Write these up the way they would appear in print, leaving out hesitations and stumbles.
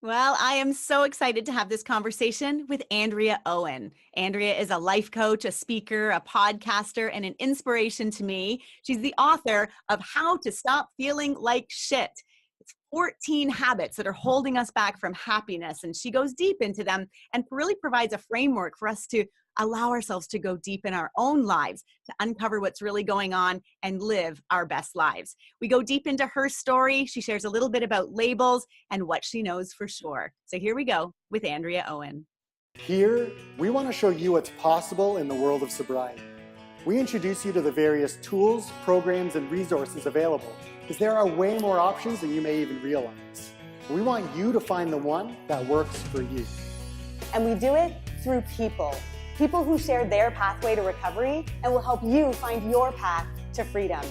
Well, I am so excited to have this conversation with Andrea Owen. Andrea is a life coach, a speaker, a podcaster, and an inspiration to me. She's the author of How to Stop Feeling Like Shit. It's 14 habits that are holding us back from happiness, and she goes deep into them and really provides a framework for us to allow ourselves to go deep in our own lives, to uncover what's really going on and live our best lives. We go deep into her story. She shares a little bit about labels and what she knows for sure. So here we go with Andrea Owen. Here, we want to show you what's possible in the world of sobriety. We introduce you to the various tools, programs, and resources available, because there are way more options than you may even realize. We want you to find the one that works for you. And we do it through people. People who share their pathway to recovery and will help you find your path to freedom.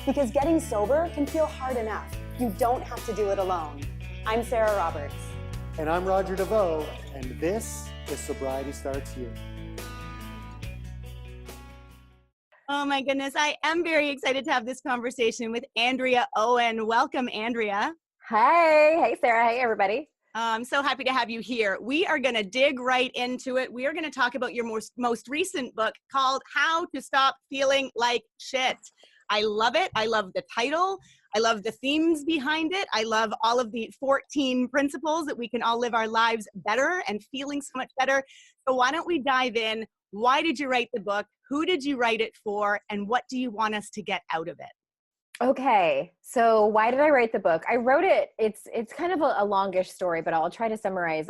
Because getting sober can feel hard enough. You don't have to do it alone. I'm Sarah Roberts. And I'm Roger DeVoe, and this is Sobriety Starts Here. Oh my goodness, I am very excited to have this conversation with Andrea Owen. Welcome, Andrea. Hey Sarah. Hey, everybody. I'm so happy to have you here. We are going to dig right into it. We are going to talk about your most recent book called How to Stop Feeling Like Shit. I love it. I love the title. I love the themes behind it. I love all of the 14 principles that we can all live our lives better and feeling so much better. So why don't we dive in? Why did you write the book? Who did you write it for? And what do you want us to get out of it? Okay, so why did I write the book? I wrote it. It's kind of a longish story, but I'll try to summarize.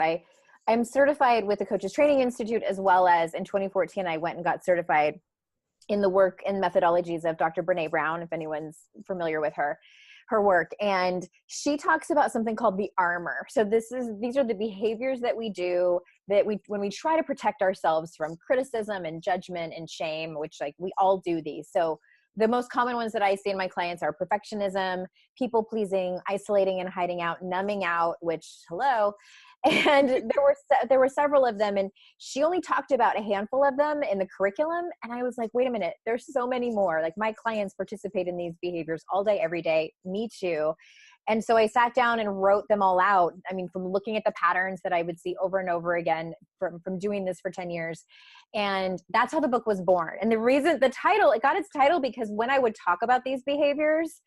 I'm certified with the Coaches Training Institute, as well as in 2014 I went and got certified in the work and methodologies of Dr. Brene Brown, if anyone's familiar with her work. And she talks about something called the armor. So these are the behaviors that we do when we try to protect ourselves from criticism and judgment and shame, which like we all do these. So the most common ones that I see in my clients are perfectionism, people pleasing, isolating and hiding out, numbing out, which hello. And there were several of them, and she only talked about a handful of them in the curriculum. And I was like, wait a minute, there's so many more. Like my clients participate in these behaviors all day, every day. Me too. And so I sat down and wrote them all out. I mean, from looking at the patterns that I would see over and over again from doing this for 10 years. And that's how the book was born. And the reason it got its title because when I would talk about these behaviors,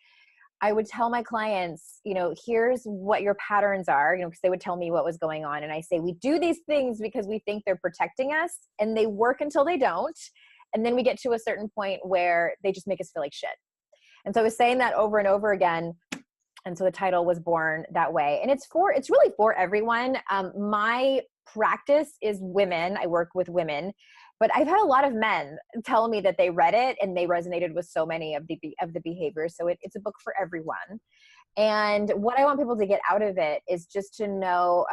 I would tell my clients, here's what your patterns are, because they would tell me what was going on. And I say, we do these things because we think they're protecting us, and they work until they don't. And then we get to a certain point where they just make us feel like shit. And so I was saying that over and over again. And so the title was born that way. And it's really for everyone. My practice is women. I work with women, but I've had a lot of men tell me that they read it and they resonated with so many of the behaviors. So it's a book for everyone. And what I want people to get out of it is just to know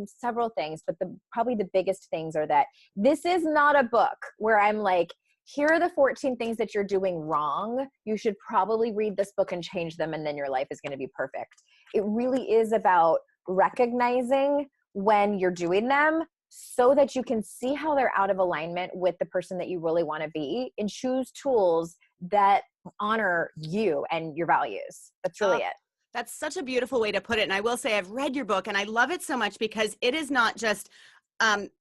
several things, but probably the biggest things are that this is not a book where I'm like, here are the 14 things that you're doing wrong. You should probably read this book and change them, and then your life is going to be perfect. It really is about recognizing when you're doing them so that you can see how they're out of alignment with the person that you really want to be, and choose tools that honor you and your values. That's really it. That's such a beautiful way to put it. And I will say I've read your book and I love it so much because it is not just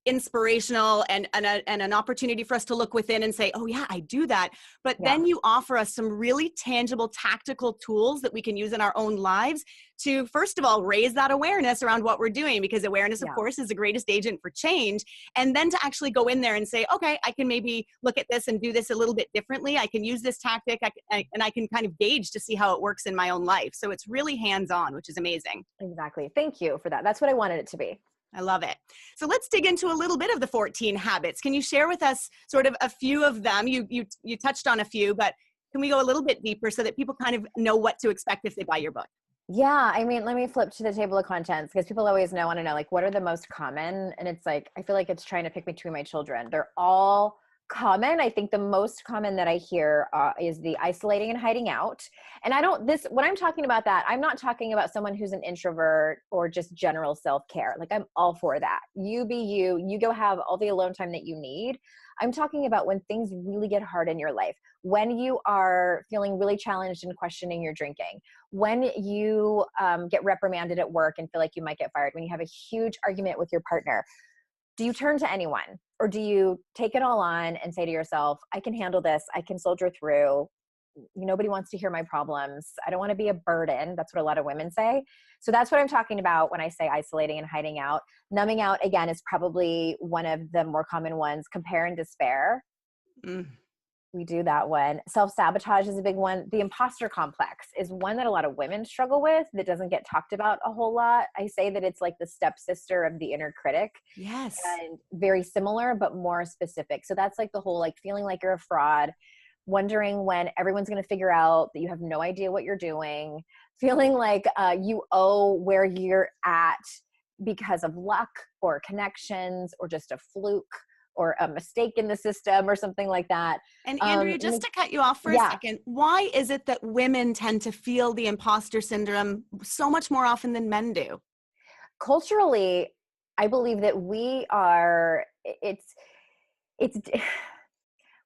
inspirational and an opportunity for us to look within and say, oh yeah, I do that. But then you offer us some really tangible tactical tools that we can use in our own lives to, first of all, raise that awareness around what we're doing, because awareness, of course, is the greatest agent for change. And then to actually go in there and say, okay, I can maybe look at this and do this a little bit differently. I can use this tactic and I can kind of gauge to see how it works in my own life. So it's really hands-on, which is amazing. Exactly. Thank you for that. That's what I wanted it to be. I love it. So let's dig into a little bit of the 14 habits. Can you share with us sort of a few of them? You touched on a few, but can we go a little bit deeper so that people kind of know what to expect if they buy your book? Yeah. I mean, let me flip to the table of contents, because people always want to know, like, what are the most common? And it's like, I feel like it's trying to pick between my children. They're all common. I think the most common that I hear is the isolating and hiding out. And when I'm talking about that, I'm not talking about someone who's an introvert or just general self-care. Like, I'm all for that. You be you go have all the alone time that you need. I'm talking about when things really get hard in your life, when you are feeling really challenged and questioning your drinking, when you get reprimanded at work and feel like you might get fired, when you have a huge argument with your partner. Do you turn to anyone, or do you take it all on and say to yourself, I can handle this, I can soldier through, nobody wants to hear my problems, I don't want to be a burden? That's what a lot of women say. So that's what I'm talking about when I say isolating and hiding out. Numbing out, again, is probably one of the more common ones. Compare and despair. We do that one. Self-sabotage is a big one. The imposter complex is one that a lot of women struggle with that doesn't get talked about a whole lot. I say that it's like the stepsister of the inner critic. Yes. And very similar, but more specific. So that's like the whole, like, feeling like you're a fraud, wondering when everyone's going to figure out that you have no idea what you're doing, feeling like you owe where you're at because of luck or connections or just a fluke or a mistake in the system or something like that. And Andrea, just to cut you off for a second, why is it that women tend to feel the imposter syndrome so much more often than men do? Culturally, I believe that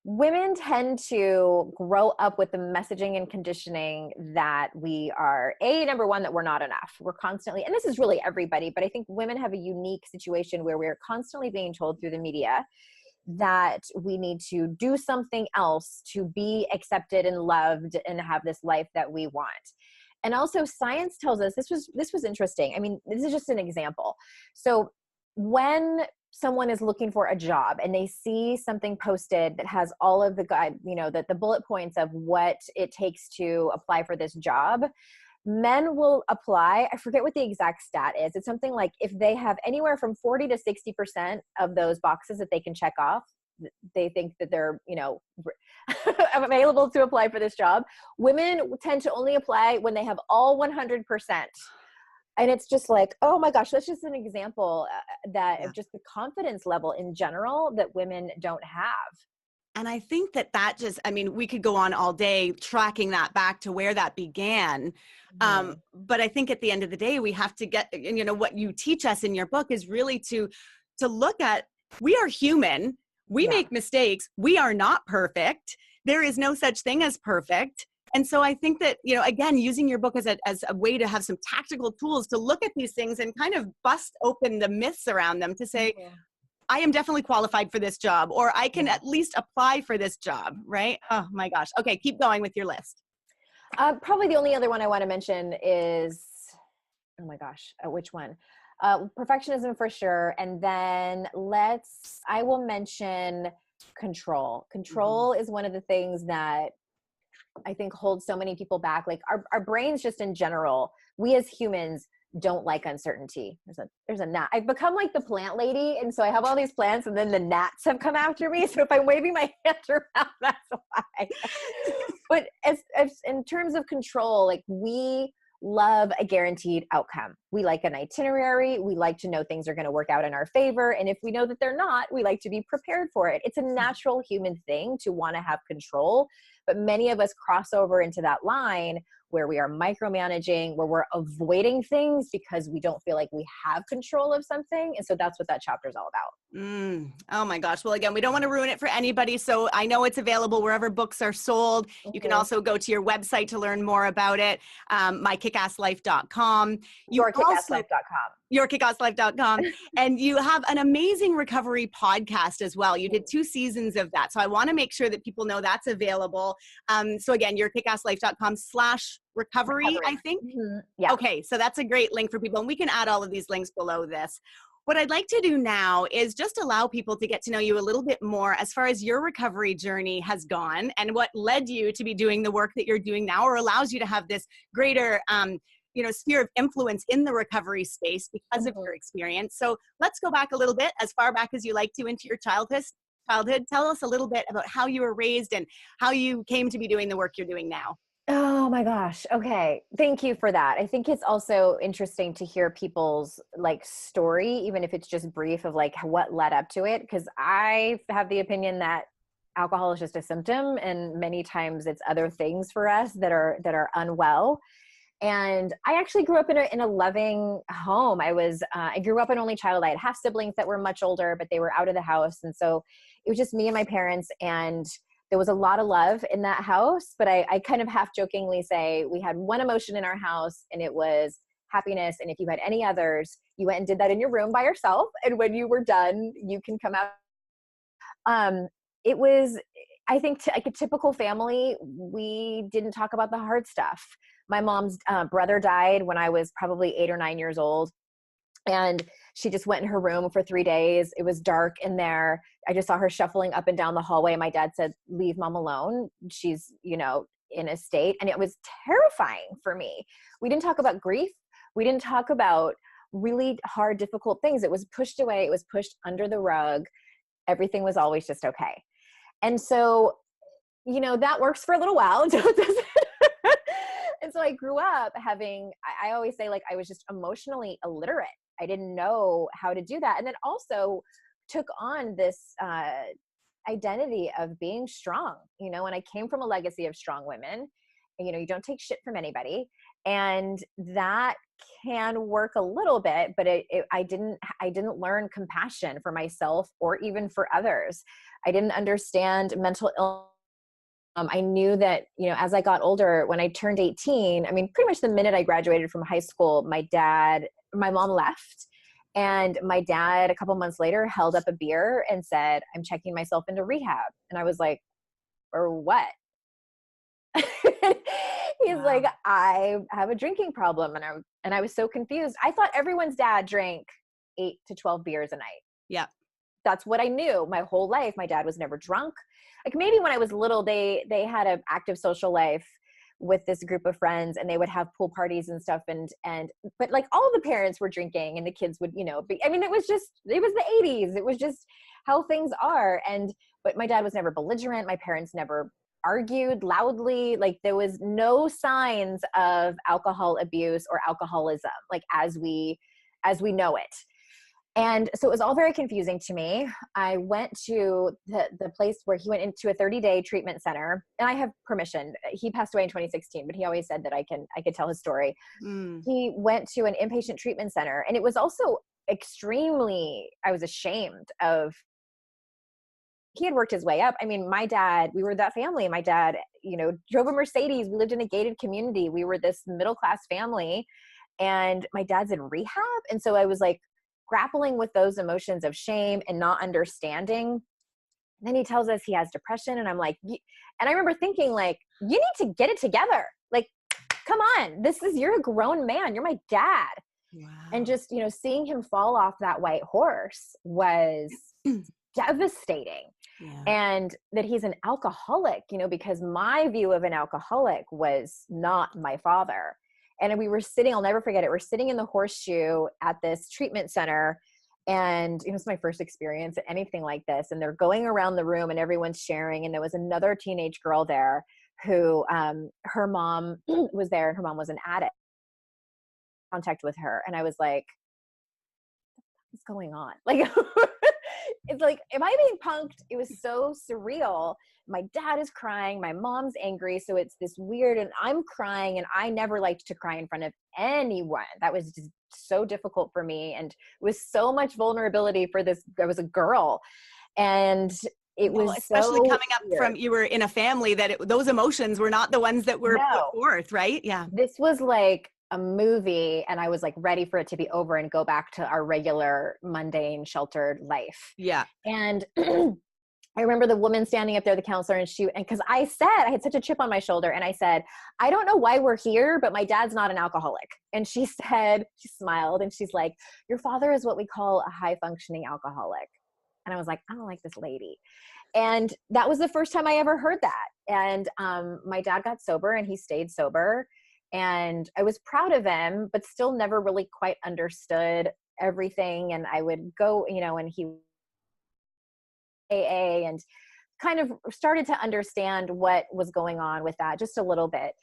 women tend to grow up with the messaging and conditioning that we are, number one, that we're not enough. We're constantly, and this is really everybody, but I think women have a unique situation where we're constantly being told through the media that we need to do something else to be accepted and loved and have this life that we want. And also science tells us, this was interesting. I mean, this is just an example. So when someone is looking for a job and they see something posted that has all of the the bullet points of what it takes to apply for this job, men will apply. I forget what the exact stat is. It's something like, if they have anywhere from 40 to 60% of those boxes that they can check off, they think that they're, available to apply for this job. Women tend to only apply when they have all 100%. And it's just like, oh my gosh, that's just an example of just the confidence level in general that women don't have. And I think we could go on all day tracking that back to where that began. But I think at the end of the day, we have to get, what you teach us in your book is really to look at, we are human, we make mistakes, we are not perfect. There is no such thing as perfect. And so I think that, again, using your book as a way to have some tactical tools to look at these things and kind of bust open the myths around them to say, I am definitely qualified for this job, or I can at least apply for this job, right? Oh my gosh. Okay, keep going with your list. Probably the only other one I want to mention is, oh my gosh, which one? Perfectionism for sure. And then I will mention control. Control is one of the things that I think holds so many people back. Like our brains just in general, we as humans don't like uncertainty. There's a gnat. I've become like the plant lady. And so I have all these plants and then the gnats have come after me. So if I'm waving my hand around, that's why. But as in terms of control, like, we love a guaranteed outcome. We like an itinerary. We like to know things are going to work out in our favor. And if we know that they're not, we like to be prepared for it. It's a natural human thing to want to have control. But many of us cross over into that line where we are micromanaging, where we're avoiding things because we don't feel like we have control of something. And so that's what that chapter is all about. Oh my gosh. Well, again, we don't want to ruin it for anybody. So I know it's available wherever books are sold. You can also go to your website to learn more about it. mykickasslife.com. Yourkickasslife.com. Yourkickasslife.com. And you have an amazing recovery podcast as well. You did 2 seasons of that. So I want to make sure that people know that's available. So again, yourkickasslife.com/recovery, I think. Yeah. Okay. So that's a great link for people. And we can add all of these links below this. What I'd like to do now is just allow people to get to know you a little bit more as far as your recovery journey has gone and what led you to be doing the work that you're doing now, or allows you to have this greater sphere of influence in the recovery space because of your experience. So let's go back a little bit, as far back as you like to, into your childhood. Tell us a little bit about how you were raised and how you came to be doing the work you're doing now. Oh my gosh. Okay. Thank you for that. I think it's also interesting to hear people's story, even if it's just brief, of what led up to it. Cause I have the opinion that alcohol is just a symptom, and many times it's other things for us that are unwell. And I actually grew up in a loving home. I grew up an only child. I had half siblings that were much older, but they were out of the house. And so it was just me and my parents, and there was a lot of love in that house. But I kind of half jokingly say we had one emotion in our house, and it was happiness. And if you had any others, you went and did that in your room by yourself. And when you were done, you can come out. It was, I think, like a typical family. We didn't talk about the hard stuff. My mom's brother died when I was probably 8 or 9 years old. And she just went in her room for 3 days. It was dark in there. I just saw her shuffling up and down the hallway. My dad said, "Leave mom alone. She's, in a state." And it was terrifying for me. We didn't talk about grief. We didn't talk about really hard, difficult things. It was pushed away. It was pushed under the rug. Everything was always just okay. And so, that works for a little while until it doesn't. And so I grew up I always say, like, I was just emotionally illiterate. I didn't know how to do that. And then also took on this identity of being strong, and I came from a legacy of strong women. And, you don't take shit from anybody. And that can work a little bit, but I didn't learn compassion for myself or even for others. I didn't understand mental illness. I knew that, as I got older, when I turned 18, pretty much the minute I graduated from high school, my mom left, and my dad, a couple months later, held up a beer and said, "I'm checking myself into rehab." And I was like, "For what?" He's Wow. like, "I have a drinking problem." And I was so confused. I thought everyone's dad drank 8 to 12 beers a night. Yeah. That's what I knew my whole life. My dad was never drunk. Like, maybe when I was little, they had an active social life with this group of friends, and they would have pool parties and stuff. But like, all the parents were drinking, and the kids would, it was the 80s. It was just how things are. But my dad was never belligerent. My parents never argued loudly. Like, there was no signs of alcohol abuse or alcoholism, like as we know it. And so it was all very confusing to me. I went to the place where he went into a 30-day treatment center, and I have permission. He passed away in 2016, but he always said that I could tell his story. He went to an inpatient treatment center, and it was also I was ashamed of. He had worked his way up. My dad, we were that family. My dad, drove a Mercedes. We lived in a gated community. We were this middle-class family, and my dad's in rehab. And so I was like, grappling with those emotions of shame and not understanding. And then he tells us he has depression. And I'm like, and I remember thinking, like, you need to get it together. Like, come on, you're a grown man. You're my dad. Wow. And just, seeing him fall off that white horse was devastating. Yeah. And that he's an alcoholic, because my view of an alcoholic was not my father. And we were sitting, I'll never forget it. We're sitting in the Horseshoe at this treatment center. And it was my first experience at anything like this. And they're going around the room, and everyone's sharing. And there was another teenage girl there who, her mom was there, and her mom was an addict. Contact with her. And I was like, what's going on? Like, it's like, am I being punked? It was so surreal. My dad is crying. My mom's angry. So it's this weird, and I'm crying, and I never liked to cry in front of anyone. That was just so difficult for me. And it was so much vulnerability for this. I was a girl, and it was especially so coming up weird. from, you were in a family that those emotions were not the ones that were put forth, right? Yeah. This was like a movie, and I was like ready for it to be over and go back to our regular mundane sheltered life. Yeah. And I remember the woman standing up there, the counselor, and because I had such a chip on my shoulder, and I said, "I don't know why we're here, but my dad's not an alcoholic." And she smiled, and she's like, "Your father is what we call a high functioning alcoholic." And I was like, I don't like this lady. And that was the first time I ever heard that. And my dad got sober, and he stayed sober. And I was proud of him, but still never really quite understood everything. And I would go, and he AA, and kind of started to understand what was going on with that just a little bit.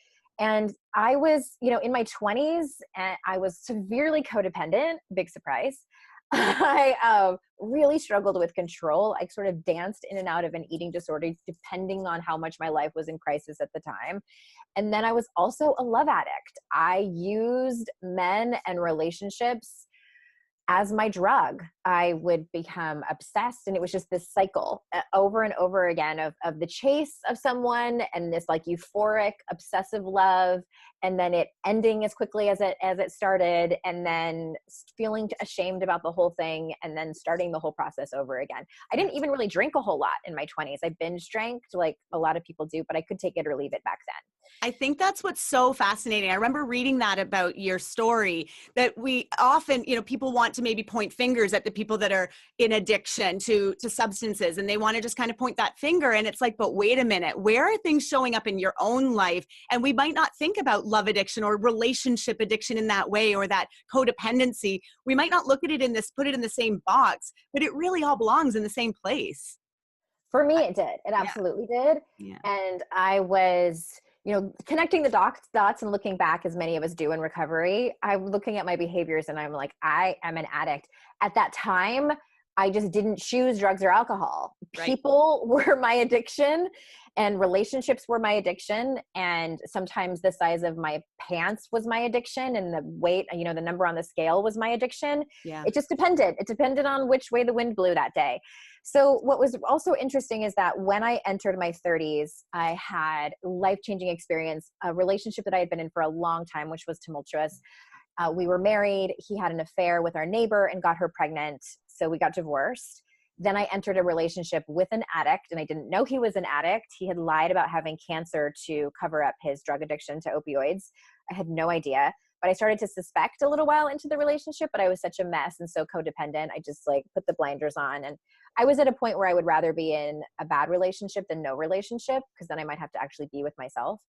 And I was, in my 20s, and I was severely codependent, big surprise. I really struggled with control. I sort of danced in and out of an eating disorder depending on how much my life was in crisis at the time. And then I was also a love addict. I used men and relationships as my drug. I would become obsessed, and it was just this cycle over and over again of the chase of someone and this like euphoric obsessive love, and then it ending as quickly as it started, and then feeling ashamed about the whole thing, and then starting the whole process over again. I didn't even really drink a whole lot in my 20s. I binge drank like a lot of people do, but I could take it or leave it back then. I think that's what's so fascinating. I remember reading that about your story, that we often, people want to maybe point fingers at the people that are in addiction to substances, and they want to just kind of point that finger. And it's like, but wait a minute, where are things showing up in your own life? And we might not think about love addiction or relationship addiction in that way, or that codependency. We might not look at it put it in the same box, but it really all belongs in the same place. For me, it did. It absolutely did. Yeah. And I was, connecting the dots and looking back, as many of us do in recovery, I'm looking at my behaviors and I'm like, I am an addict. At that time, I just didn't choose drugs or alcohol. Right. People were my addiction, and relationships were my addiction. And sometimes the size of my pants was my addiction, and the weight, the number on the scale was my addiction. Yeah. It just depended. It depended on which way the wind blew that day. So what was also interesting is that when I entered my 30s, I had life-changing experience, a relationship that I had been in for a long time, which was tumultuous. We were married. He had an affair with our neighbor and got her pregnant. So we got divorced. Then I entered a relationship with an addict, and I didn't know he was an addict. He had lied about having cancer to cover up his drug addiction to opioids. I had no idea, but I started to suspect a little while into the relationship, but I was such a mess and so codependent. I just put the blinders on, and I was at a point where I would rather be in a bad relationship than no relationship, because then I might have to actually be with myself.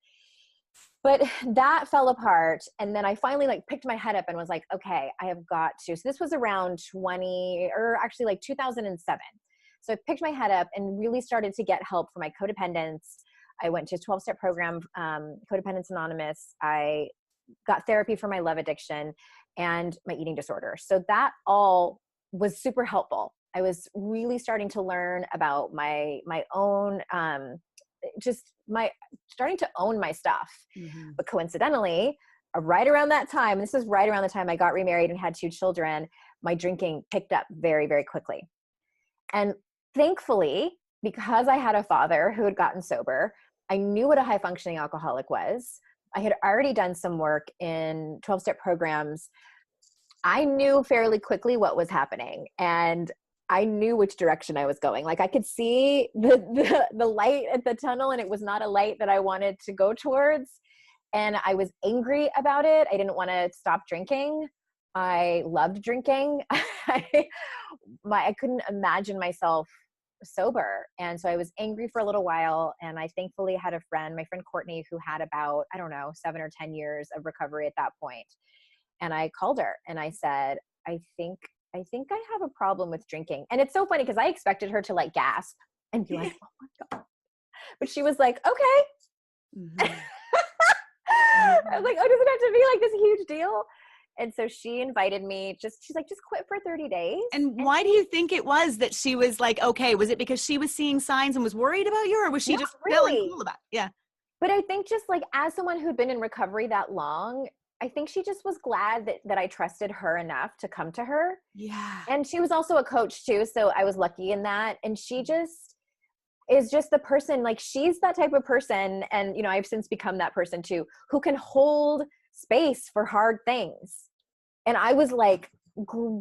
But that fell apart. And then I finally picked my head up and was like, okay, I have got to. So this was around 2007. So I picked my head up and really started to get help for my codependence. I went to a 12-step program, Codependence Anonymous. I got therapy for my love addiction and my eating disorder. So that all was super helpful. I was really starting to learn about my own, starting to own my stuff. Mm-hmm. But coincidentally, right around that time, this is right around the time I got remarried and had 2 children, my drinking picked up very, very quickly. And thankfully, because I had a father who had gotten sober, I knew what a high functioning alcoholic was. I had already done some work in 12-step programs. I knew fairly quickly what was happening, and I knew which direction I was going. I could see the light at the tunnel, and it was not a light that I wanted to go towards. And I was angry about it. I didn't want to stop drinking. I loved drinking. I couldn't imagine myself sober. And so I was angry for a little while. And I thankfully had a friend, my friend Courtney, who had about, 7 or 10 years of recovery at that point. And I called her and I said, I think I have a problem with drinking. And it's so funny because I expected her to gasp and be like, oh my God. But she was like, okay. Mm-hmm. I was like, oh, does it have to be this huge deal? And so she invited me, she's like, just quit for 30 days. And why do you think it was that she was like, okay, was it because she was seeing signs and was worried about you, or was she just feeling cool about it? Yeah. But I think just as someone who'd been in recovery that long, I think she just was glad that I trusted her enough to come to her. Yeah. And she was also a coach too. So I was lucky in that. And she just is just the person, she's that type of person. And, I've since become that person too, who can hold space for hard things. And I was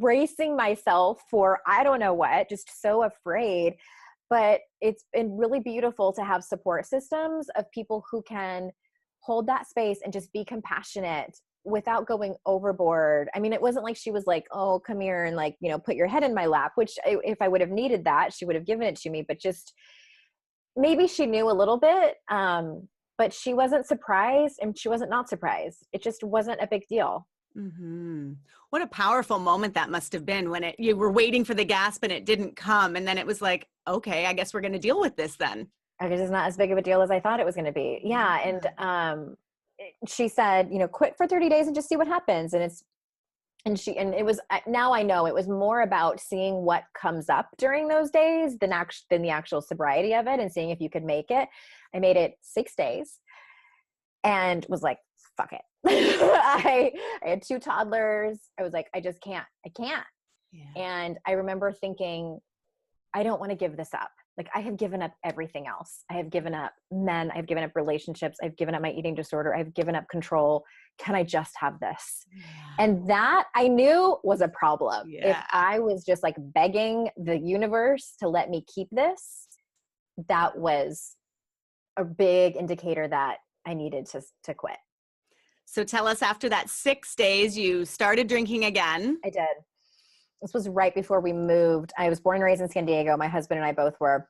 bracing myself for, I don't know what, just so afraid. But it's been really beautiful to have support systems of people who can hold that space and just be compassionate without going overboard. I mean, it wasn't like she was like, oh, come here and put your head in my lap, which if I would have needed that, she would have given it to me, but just maybe she knew a little bit, but she wasn't surprised and she wasn't not surprised. It just wasn't a big deal. Mm-hmm. What a powerful moment that must have been when you were waiting for the gasp and it didn't come. And then it was like, okay, I guess we're going to deal with this then. I guess it's not as big of a deal as I thought it was going to be. Yeah. And she said, quit for 30 days and just see what happens. And And it was, now I know it was more about seeing what comes up during those days than the actual sobriety of it, and seeing if you could make it. I made it 6 days and was like, fuck it. I had 2 toddlers. I was like, I can't. Yeah. And I remember thinking, I don't want to give this up. Like, I have given up everything else. I have given up men. I've given up relationships. I've given up my eating disorder. I've given up control. Can I just have this? Yeah. And that I knew was a problem. Yeah. If I was just like begging the universe to let me keep this, that was a big indicator that I needed to quit. So tell us, after that 6 days, you started drinking again. I did. This was right before we moved. I was born and raised in San Diego. My husband and I both were.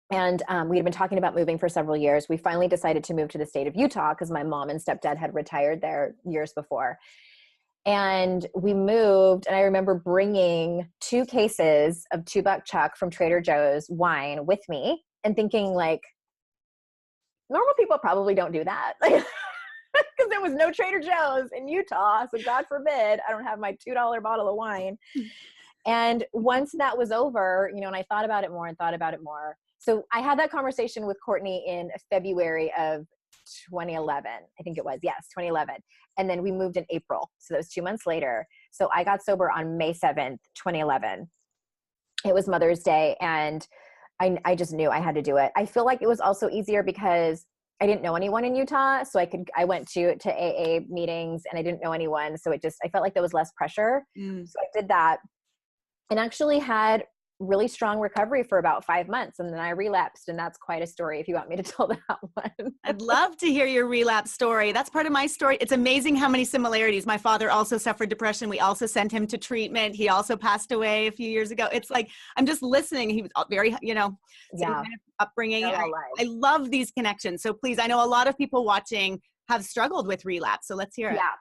And we had been talking about moving for several years. We finally decided to move to the state of Utah because my mom and stepdad had retired there years before. And we moved, and I remember bringing 2 cases of 2 Buck Chuck from Trader Joe's wine with me and thinking, like, normal people probably don't do that. Because there was no Trader Joe's in Utah. So God forbid I don't have my $2 bottle of wine. And once that was over, you know, and I thought about it more and thought about it more. So I had that conversation with Courtney in February of 2011. I think it was, yes, 2011. And then we moved in April. So that was 2 months later. So I got sober on May 7th, 2011. It was Mother's Day. And I just knew I had to do it. I feel like it was also easier because I didn't know anyone in Utah. So I went to AA meetings and I didn't know anyone. So I felt like there was less pressure. So I did that and actually had really strong recovery for about 5 months. And then I relapsed, and that's quite a story if you want me to tell that one. I'd love to hear your relapse story. That's part of my story. It's amazing how many similarities. My father also suffered depression. We also sent him to treatment. He also passed away a few years ago. It's like, I'm just listening. He was very, Yeah. upbringing. I love these connections. So please, I know a lot of people watching have struggled with relapse. So let's hear it. Yeah.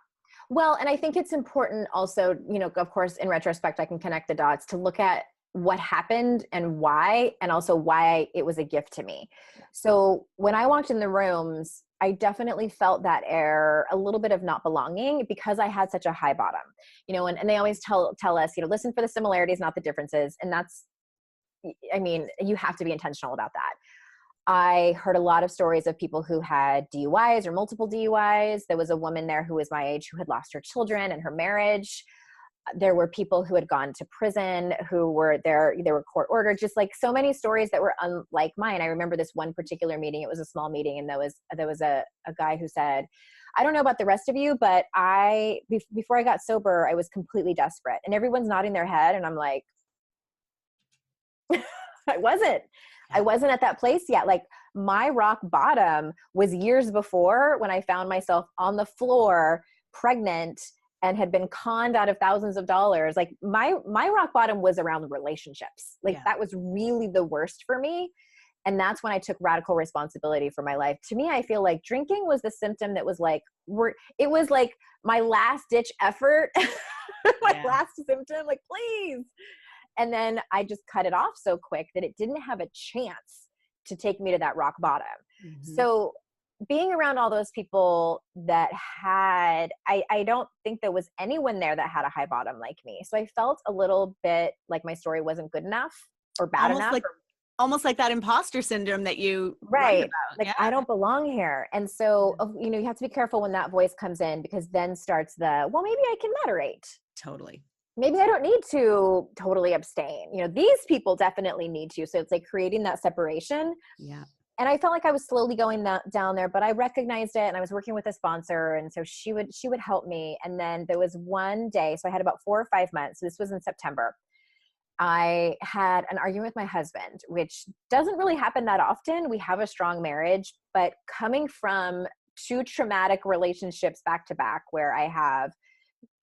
Well, and I think it's important also, of course, in retrospect, I can connect the dots to look at what happened and why, and also why it was a gift to me. So when I walked in the rooms, I definitely felt that air, a little bit of not belonging, because I had such a high bottom, and they always tell us, listen for the similarities, not the differences. And that's, you have to be intentional about that. I heard a lot of stories of people who had DUIs or multiple DUIs. There was a woman there who was my age who had lost her children and her marriage. There were people who had gone to prison, who were there, they were court ordered, just like so many stories that were unlike mine. I remember this one particular meeting. It was a small meeting, and there was a guy who said, I don't know about the rest of you, but before I got sober, I was completely desperate. And everyone's nodding their head, and I'm like, I wasn't at that place yet. Like, my rock bottom was years before, when I found myself on the floor, pregnant, and had been conned out of thousands of dollars. Like, my rock bottom was around relationships. That was really the worst for me. And that's when I took radical responsibility for my life. To me, I feel like drinking was the symptom that was like, it was like my last ditch effort, last symptom, like, please. And then I just cut it off so quick that it didn't have a chance to take me to that rock bottom. Mm-hmm. So being around all those people that had, I don't think there was anyone there that had a high bottom like me. So I felt a little bit like my story wasn't good enough or bad enough. Almost like that imposter syndrome that you write about. Like, I don't belong here. And so, you have to be careful when that voice comes in, because then starts well, maybe I can moderate. Totally. Maybe I don't need to totally abstain. These people definitely need to. So it's like creating that separation. Yeah. And I felt like I was slowly going down there, but I recognized it, and I was working with a sponsor. And so she would help me. And then there was one day, so I had about 4 or 5 months. So this was in September. I had an argument with my husband, which doesn't really happen that often. We have a strong marriage, but coming from 2 traumatic relationships back to back, where I have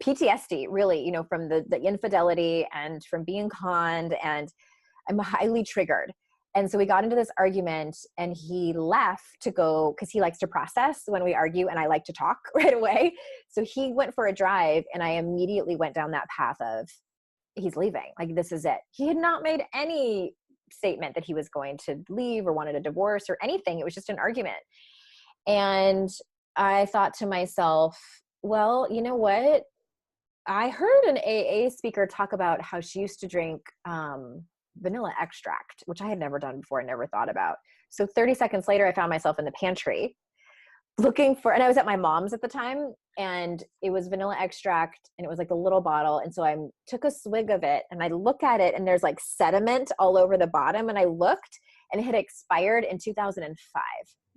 PTSD, really, from the infidelity and from being conned, and I'm highly triggered. And so we got into this argument, and he left to go, because he likes to process when we argue, and I like to talk right away. So he went for a drive, and I immediately went down that path of, he's leaving. Like, this is it. He had not made any statement that he was going to leave or wanted a divorce or anything. It was just an argument. And I thought to myself, well, you know what? I heard an AA speaker talk about how she used to drink vanilla extract, which I had never done before, never thought about. So 30 seconds later, I found myself in the pantry looking for, and I was at my mom's at the time, and it was vanilla extract, and it was like a little bottle. And so I took a swig of it, and I look at it, and there's like sediment all over the bottom. And I looked, and it had expired in 2005,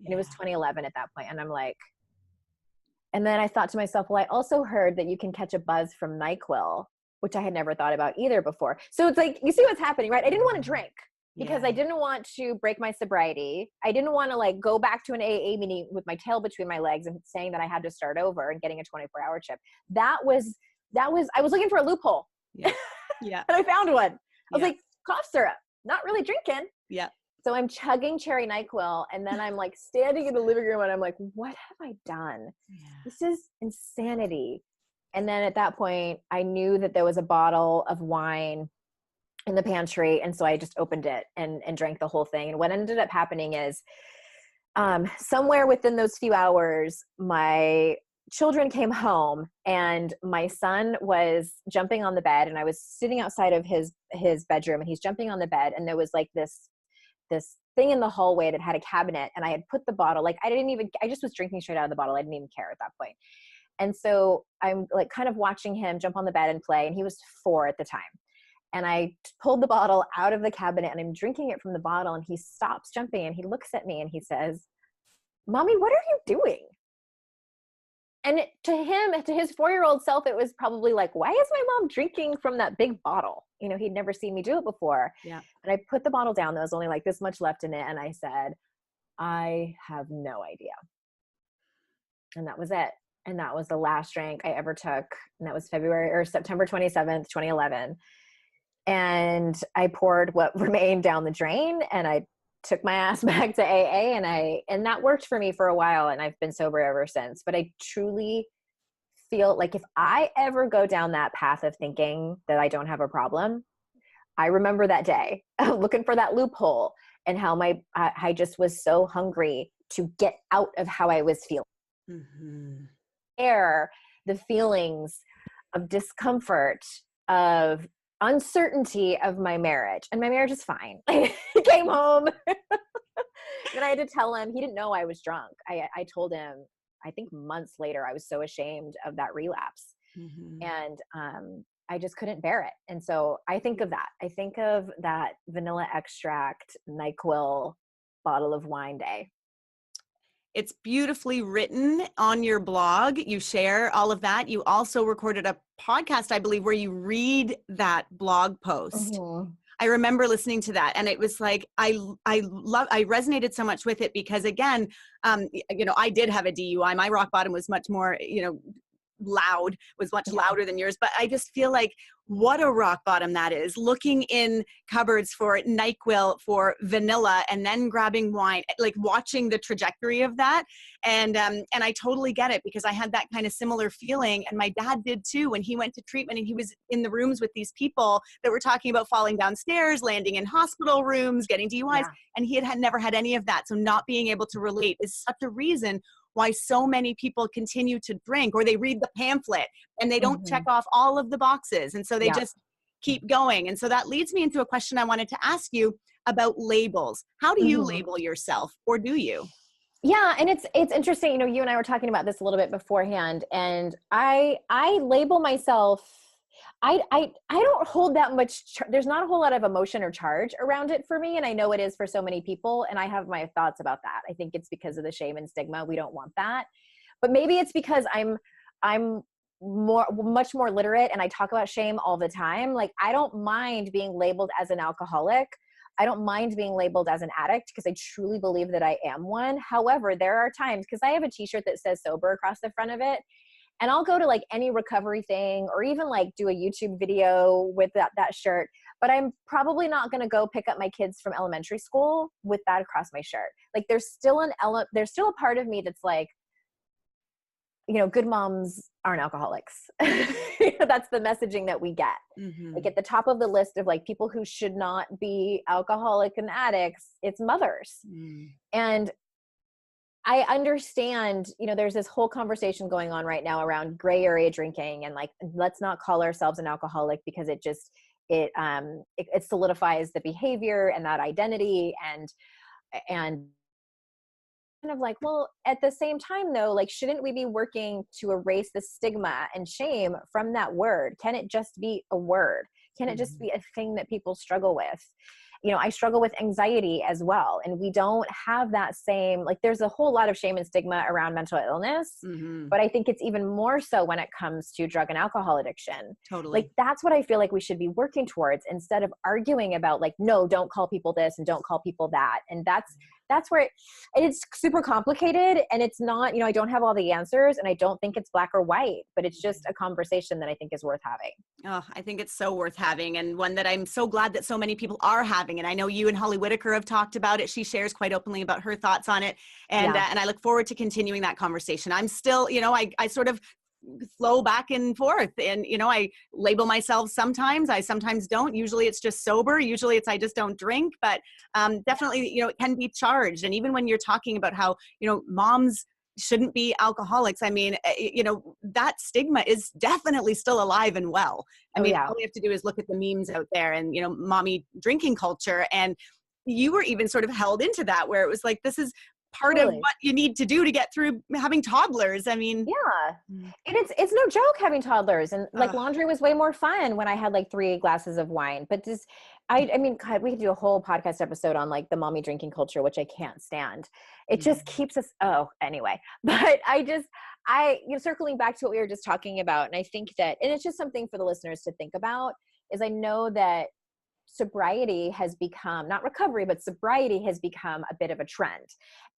and it was 2011 at that point. And I'm like, and then I thought to myself, well, I also heard that you can catch a buzz from NyQuil, which I had never thought about either before. So it's like, you see what's happening, right? I didn't want to drink because I didn't want to break my sobriety. I didn't want to like go back to an AA meeting with my tail between my legs and saying that I had to start over and getting a 24-hour chip. I was looking for a loophole. Yeah. Yeah. And I found one. I was like, cough syrup, not really drinking. Yeah. So I'm chugging cherry NyQuil, and then I'm like standing in the living room, and I'm like, what have I done? Yeah. This is insanity. And then at that point, I knew that there was a bottle of wine in the pantry. And so I just opened it and drank the whole thing. And what ended up happening is somewhere within those few hours, my children came home, and my son was jumping on the bed, and I was sitting outside of his bedroom, and he's jumping on the bed. And there was like this thing in the hallway that had a cabinet, and I had put the bottle, like I just was drinking straight out of the bottle. I didn't even care at that point. And so I'm like kind of watching him jump on the bed and play, and he was 4 at the time. And I pulled the bottle out of the cabinet, and I'm drinking it from the bottle, and he stops jumping, and he looks at me, and he says, "Mommy, what are you doing?" And to his 4-year-old self, it was probably like, why is my mom drinking from that big bottle? You know, he'd never seen me do it before. Yeah. And I put the bottle down. There was only like this much left in it. And I said, I have no idea. And that was it. And that was the last drink I ever took. And that was September 27th, 2011. And I poured what remained down the drain, and I took my ass back to AA, and that worked for me for a while, and I've been sober ever since. But I truly feel like if I ever go down that path of thinking that I don't have a problem, I remember that day looking for that loophole, and how I just was so hungry to get out of how I was feeling. Mm-hmm. The feelings of discomfort, of uncertainty of my marriage, and my marriage is fine. I came home and I had to tell him. He didn't know I was drunk. I told him, I think months later. I was so ashamed of that relapse. Mm-hmm. And I just couldn't bear it. And so I think of that vanilla extract NyQuil bottle of wine day. It's beautifully written on your blog. You share all of that. You also recorded a podcast, I believe, where you read that blog post. Mm-hmm. I remember listening to that, and it was like, I resonated so much with it because, again, I did have a DUI. My rock bottom was much more, much louder than yours, but I just feel like what a rock bottom that is, looking in cupboards for NyQuil, for vanilla, and then grabbing wine, like watching the trajectory of that. And I totally get it, because I had that kind of similar feeling, and my dad did too, when he went to treatment, and he was in the rooms with these people that were talking about falling downstairs, landing in hospital rooms, getting DUIs, and he had never had any of that. So not being able to relate is such a reason why so many people continue to drink, or they read the pamphlet and they don't check off all of the boxes. And so they just keep going. And so that leads me into a question I wanted to ask you about labels. How do you label yourself, or do you? Yeah. And it's interesting. You and I were talking about this a little bit beforehand, and I label myself. I don't hold that much, there's not a whole lot of emotion or charge around it for me. And I know it is for so many people. And I have my thoughts about that. I think it's because of the shame and stigma. We don't want that. But maybe it's because I'm much more literate, and I talk about shame all the time. Like, I don't mind being labeled as an alcoholic. I don't mind being labeled as an addict, because I truly believe that I am one. However, there are times, because I have a t-shirt that says sober across the front of it, and I'll go to like any recovery thing, or even like do a YouTube video with that shirt, but I'm probably not going to go pick up my kids from elementary school with that across my shirt. Like, there's still a part of me that's like, good moms aren't alcoholics. That's the messaging that we get. Mm-hmm. Like, at the top of the list of like people who should not be alcoholic and addicts, it's mothers. Mm. And I understand, there's this whole conversation going on right now around gray area drinking, and like, let's not call ourselves an alcoholic because it solidifies the behavior and that identity, and kind of like, well, at the same time though, like, shouldn't we be working to erase the stigma and shame from that word? Can it just be a word? Can it just be a thing that people struggle with? I struggle with anxiety as well. And we don't have that same, like, there's a whole lot of shame and stigma around mental illness, but I think it's even more so when it comes to drug and alcohol addiction. Totally. Like, that's what I feel like we should be working towards, instead of arguing about like, no, don't call people this and don't call people that. And that's where it's super complicated, and it's not, I don't have all the answers, and I don't think it's black or white, but it's just a conversation that I think is worth having. Oh, I think it's so worth having, and one that I'm so glad that so many people are having. And I know you and Holly Whitaker have talked about it. She shares quite openly about her thoughts on it. And I look forward to continuing that conversation. I'm still, I sort of flow back and forth, and I label myself sometimes, I sometimes don't. Usually it's just sober, usually it's I just don't drink, but definitely it can be charged. And even when you're talking about how moms shouldn't be alcoholics, I mean, that stigma is definitely still alive and well. I mean, all we have to do is look at the memes out there and mommy drinking culture, and you were even sort of held into that, where it was like, this is part of what you need to do to get through having toddlers. I mean, and it's no joke having toddlers, and like laundry was way more fun when I had like 3 glasses of wine. But I mean, God, we could do a whole podcast episode on like the mommy drinking culture, which I can't stand. It just keeps us, anyway, but circling back to what we were just talking about. And I think that, and it's just something for the listeners to think about, is I know that sobriety has become, not recovery, but sobriety has become a bit of a trend.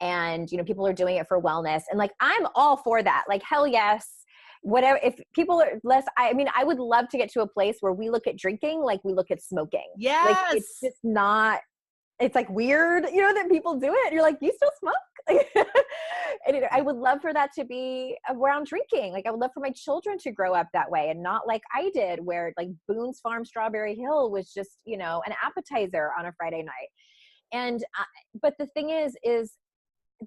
And, people are doing it for wellness. And like, I'm all for that. Like, hell yes. Whatever, if people are less, I mean, I would love to get to a place where we look at drinking like we look at smoking. Yes. Like, it's just not, it's like weird, that people do it. You're like, you still smoke? And I would love for that to be around drinking. Like, I would love for my children to grow up that way, and not like I did, where like Boone's Farm Strawberry Hill was just, an appetizer on a Friday night. And, but the thing is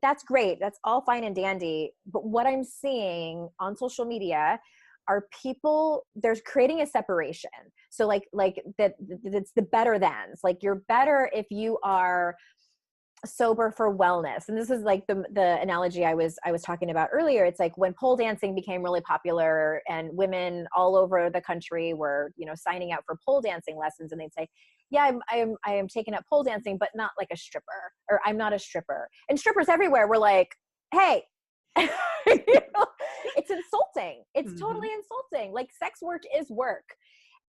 that's great. That's all fine and dandy. But what I'm seeing on social media are people, there's creating a separation. So like that, it's the better thans. Like, you're better if you are sober for wellness. And this is like the analogy I was talking about earlier. It's like when pole dancing became really popular, and women all over the country were, signing out for pole dancing lessons, and they'd say, yeah, I am taking up pole dancing, but not like a stripper, or I'm not a stripper. And strippers everywhere were like, hey, it's insulting. It's totally insulting. Like, sex work is work.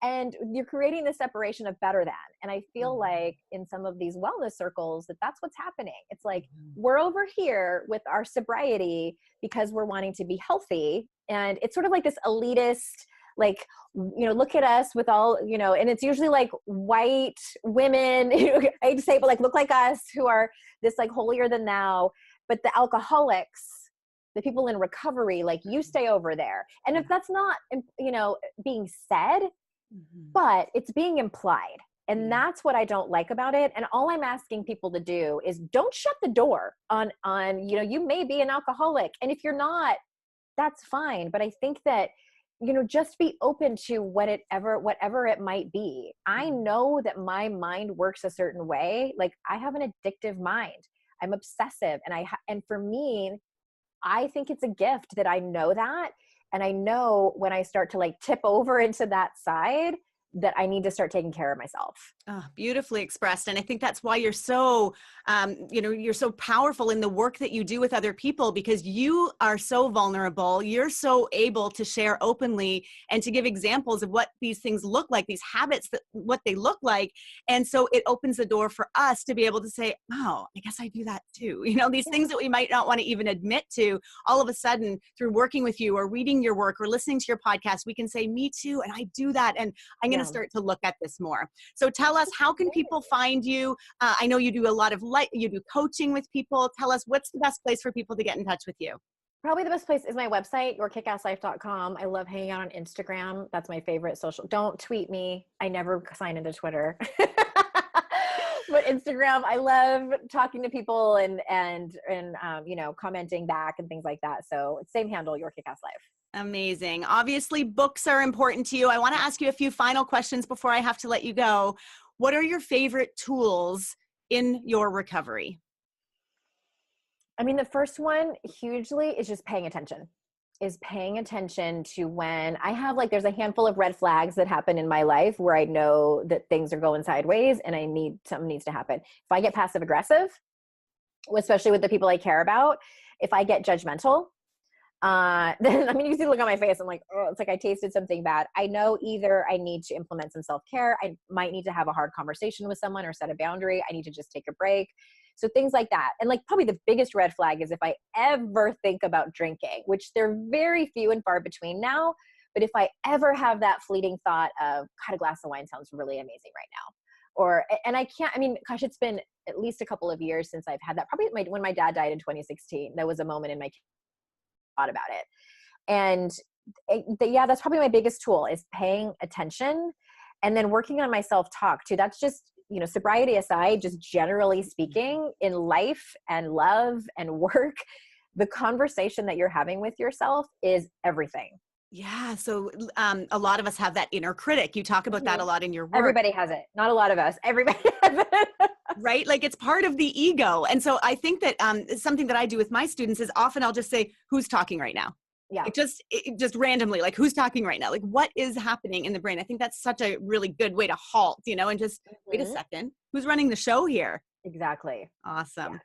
And you're creating the separation of better than. And I feel like in some of these wellness circles that's what's happening. It's like, we're over here with our sobriety because we're wanting to be healthy. And it's sort of like this elitist, like, look at us with all, and it's usually like white women, I hate to say it, but like, look like us, who are this like holier than thou. But the alcoholics, the people in recovery, like, you stay over there. And if that's not, being said, but it's being implied. And that's what I don't like about it. And all I'm asking people to do is don't shut the door on, you may be an alcoholic. And if you're not, that's fine. But I think that, just be open to whatever it might be. I know that my mind works a certain way. Like, I have an addictive mind. I'm obsessive. And for me, I think it's a gift that I know that. And I know when I start to like tip over into that side, that I need to start taking care of myself. Oh, beautifully expressed. And I think that's why you're so, you're so powerful in the work that you do with other people, because you are so vulnerable. You're so able to share openly and to give examples of what these things look like, these habits, what they look like. And so it opens the door for us to be able to say, oh, I guess I do that too. These things that we might not want to even admit to, all of a sudden through working with you or reading your work or listening to your podcast, we can say, me too. And I do that. And I'm going to start to look at this more. So tell us, how can people find you? I know you do a lot of you do coaching with people. Tell us, what's the best place for people to get in touch with you? Probably the best place is my website, yourkickasslife.com. I love hanging out on Instagram. That's my favorite social. Don't tweet me. I never sign into Twitter. But Instagram, I love talking to people and commenting back and things like that. So same handle, Your Kick-Ass Life. Amazing. Obviously, books are important to you. I want to ask you a few final questions before I have to let you go. What are your favorite tools in your recovery? I mean, the first one hugely is just paying attention to when I have there's a handful of red flags that happen in my life where I know that things are going sideways and something needs to happen. If I get passive aggressive, especially with the people I care about, if I get judgmental, then you can see the look on my face. I'm like, oh, it's like I tasted something bad. I know either I need to implement some self-care. I might need to have a hard conversation with someone or set a boundary. I need to just take a break. So things like that. And probably the biggest red flag is if I ever think about drinking, which they're very few and far between now. But if I ever have that fleeting thought of, God, a glass of wine sounds really amazing right now. And I can't, gosh, it's been at least a couple of years since I've had that. Probably when my dad died in 2016, there was a moment in my thought about it. And that's probably my biggest tool is paying attention and then working on my self-talk too. That's just, sobriety aside, just generally speaking in life and love and work, the conversation that you're having with yourself is everything. Yeah. So a lot of us have that inner critic. You talk about that a lot in your work. Everybody has it. Not a lot of us. Everybody has it. Right? It's part of the ego. And so I think that something that I do with my students is often I'll just say, who's talking right now? Yeah. Just randomly, who's talking right now? What is happening in the brain? I think that's such a really good way to halt, and just wait a second. Who's running the show here? Exactly. Awesome. Yes.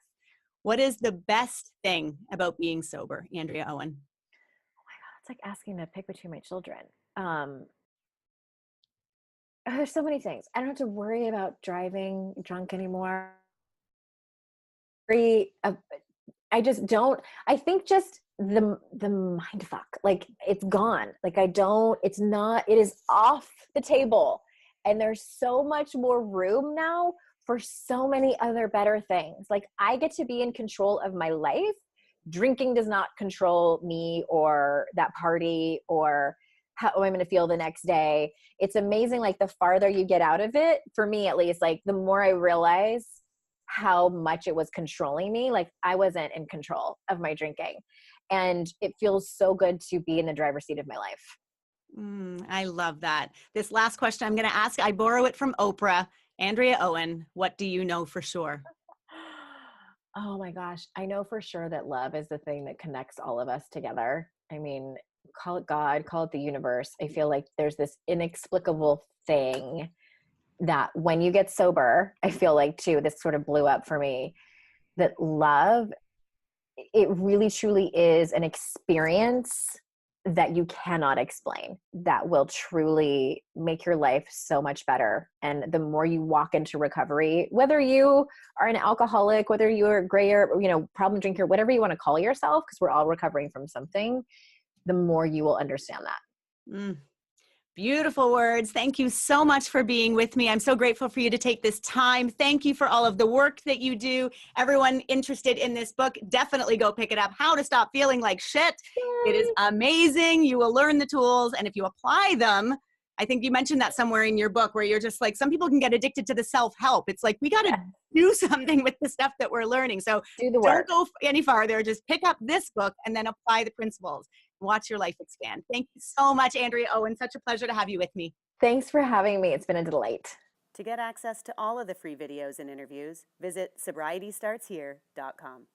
What is the best thing about being sober, Andrea Owen? Oh my God. It's like asking to pick between my children. There's so many things. I don't have to worry about driving drunk anymore. I just don't. I think just the mind fuck, it's gone. It is off the table. And there's so much more room now for so many other better things. I get to be in control of my life. Drinking does not control me or that party or how I'm going to feel the next day. It's amazing. The farther you get out of it, for me at least, the more I realize how much it was controlling me. I wasn't in control of my drinking, and it feels so good to be in the driver's seat of my life. I love that. This last question I'm going to ask, I borrow it from Oprah. Andrea Owen, what do you know for sure? Oh my gosh. I know for sure that love is the thing that connects all of us together. Call it God, call it the universe. I feel like there's this inexplicable thing that when you get sober, I feel like too, this sort of blew up for me, that love, it really truly is an experience that you cannot explain, that will truly make your life so much better. And the more you walk into recovery, whether you are an alcoholic, whether you're a grayer, problem drinker, whatever you want to call yourself, because we're all recovering from something, the more you will understand that. Beautiful words. Thank you so much for being with me. I'm so grateful for you to take this time. Thank you for all of the work that you do. Everyone interested in this book, definitely go pick it up. How to Stop Feeling Like Shit. It is amazing. You will learn the tools, and if you apply them, I think you mentioned that somewhere in your book where you're just some people can get addicted to the self-help. It's we got to do something with the stuff that we're learning. So don't go any farther. Just pick up this book and then apply the principles. Watch your life expand. Thank you so much, Andrea Owen. Such a pleasure to have you with me. Thanks for having me. It's been a delight. To get access to all of the free videos and interviews, visit sobrietystartshere.com.